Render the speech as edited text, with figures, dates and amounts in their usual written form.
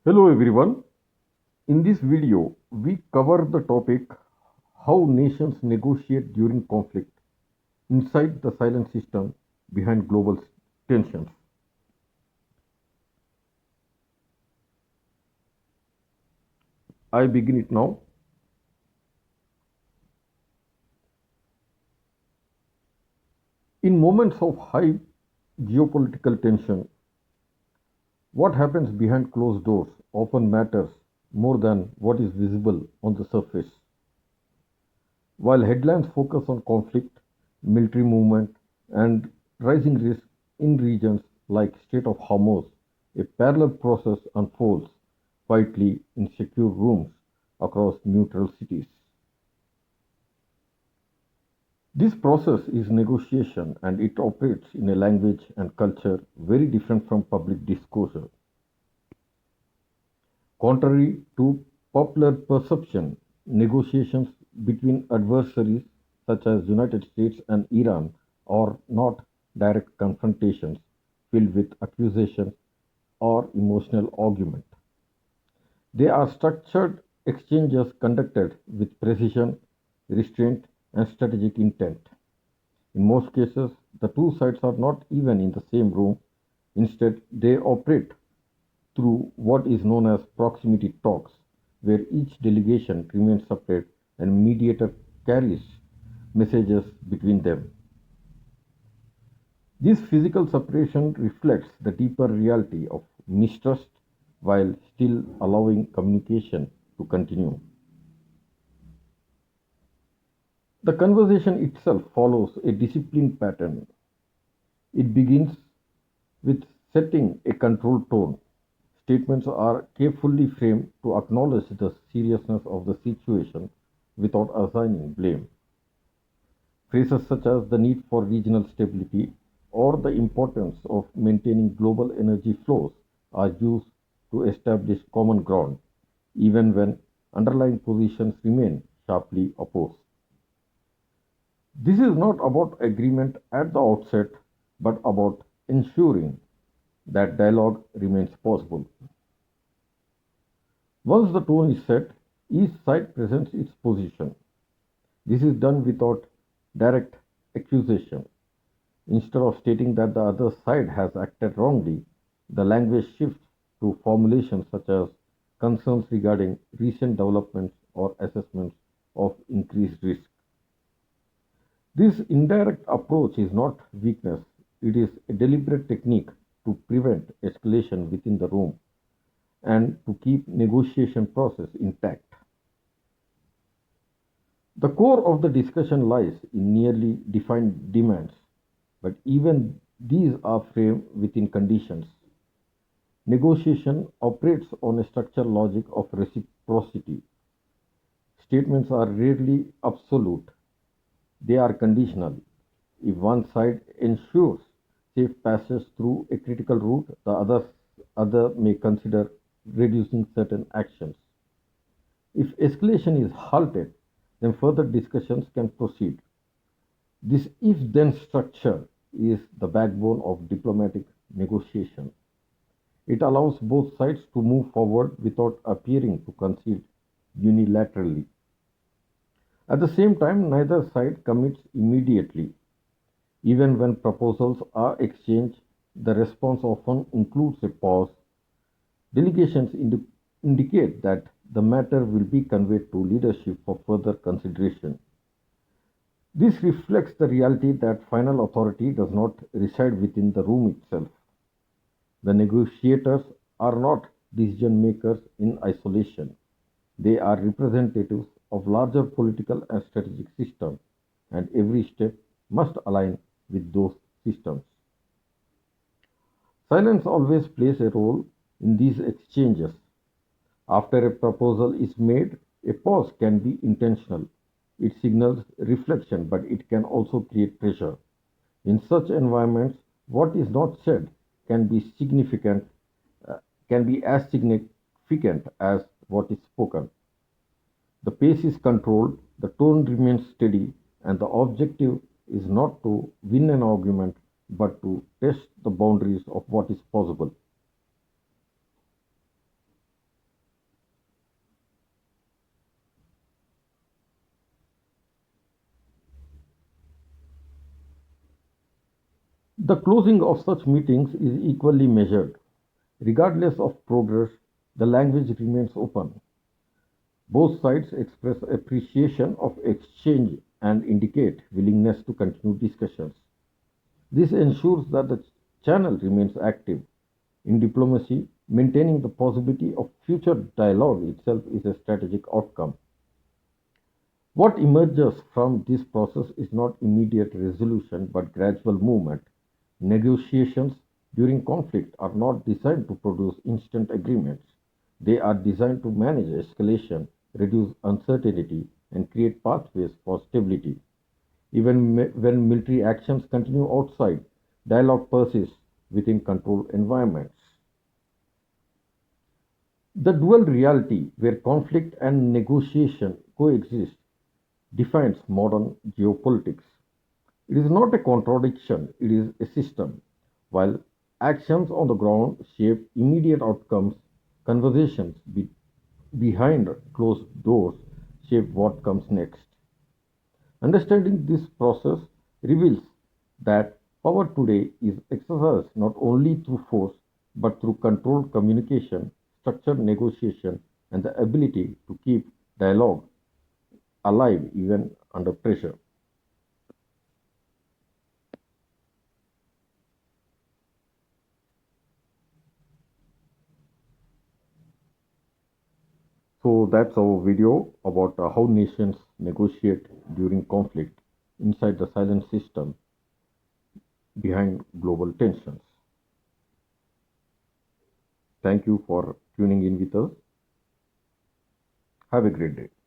Hello everyone. In this video, we cover the topic how nations negotiate during conflict inside the silent system behind global tensions. I begin it now. In moments of high geopolitical tension, what happens behind closed doors often matters more than what is visible on the surface. While headlines focus on conflict, military movement, and rising risk in regions like Strait of Hormuz, a parallel process unfolds quietly in secure rooms across neutral cities. This process is negotiation and it operates in a language and culture very different from public discourse. Contrary to popular perception, negotiations between adversaries such as United States and Iran are not direct confrontations filled with accusations or emotional argument. They are structured exchanges conducted with precision, restraint, and strategic intent. In most cases, the two sides are not even in the same room. Instead, they operate through what is known as proximity talks, where each delegation remains separate and mediator carries messages between them. This physical separation reflects the deeper reality of mistrust while still allowing communication to continue. The conversation itself follows a disciplined pattern. It begins with setting a controlled tone. Statements are carefully framed to acknowledge the seriousness of the situation without assigning blame. Phrases such as the need for regional stability or the importance of maintaining global energy flows are used to establish common ground, even when underlying positions remain sharply opposed. This is not about agreement at the outset, but about ensuring that dialogue remains possible. Once the tone is set, each side presents its position. This is done without direct accusation. Instead of stating that the other side has acted wrongly, the language shifts to formulations such as concerns regarding recent developments or assessments of increased risk. This indirect approach is not weakness, it is a deliberate technique to prevent escalation within the room and to keep negotiation process intact. The core of the discussion lies in nearly defined demands, but even these are framed within conditions. Negotiation operates on a structural logic of reciprocity. Statements are rarely absolute, they are conditional. If one side ensures safe passage through a critical route, the other may consider reducing certain actions. If escalation is halted, then further discussions can proceed. This if then structure is the backbone of diplomatic negotiation. It allows both sides to move forward without appearing to concede unilaterally. At the same time, neither side commits immediately. Even when proposals are exchanged, the response often includes a pause. Delegations indicate that the matter will be conveyed to leadership for further consideration. This reflects the reality that final authority does not reside within the room itself. The negotiators are not decision makers in isolation. They are representatives of larger political and strategic systems, and every step must align with those systems. Silence always plays a role in these exchanges. After a proposal is made, a pause can be intentional. It signals reflection, but it can also create pressure. In such environments, what is not said can be significant, can be as significant as what is spoken. The pace is controlled, the tone remains steady, and the objective is not to win an argument but to test the boundaries of what is possible. The closing of such meetings is equally measured. Regardless of progress, the language remains open. Both sides express appreciation of exchange and indicate willingness to continue discussions. This ensures that the channel remains active. In diplomacy, maintaining the possibility of future dialogue itself is a strategic outcome. What emerges from this process is not immediate resolution but gradual movement. Negotiations during conflict are not designed to produce instant agreements. They are designed to manage escalation, reduce uncertainty, and create pathways for stability. Even when military actions continue outside, dialogue persists within controlled environments. The dual reality where conflict and negotiation coexist defines modern geopolitics. It is not a contradiction, it is a system. While actions on the ground shape immediate outcomes, conversations behind closed doors shape what comes next. Understanding this process reveals that power today is exercised not only through force but through controlled communication, structured negotiation, and the ability to keep dialogue alive even under pressure. So that's our video about how nations negotiate during conflict inside the silent system behind global tensions. Thank you for tuning in with us. Have a great day.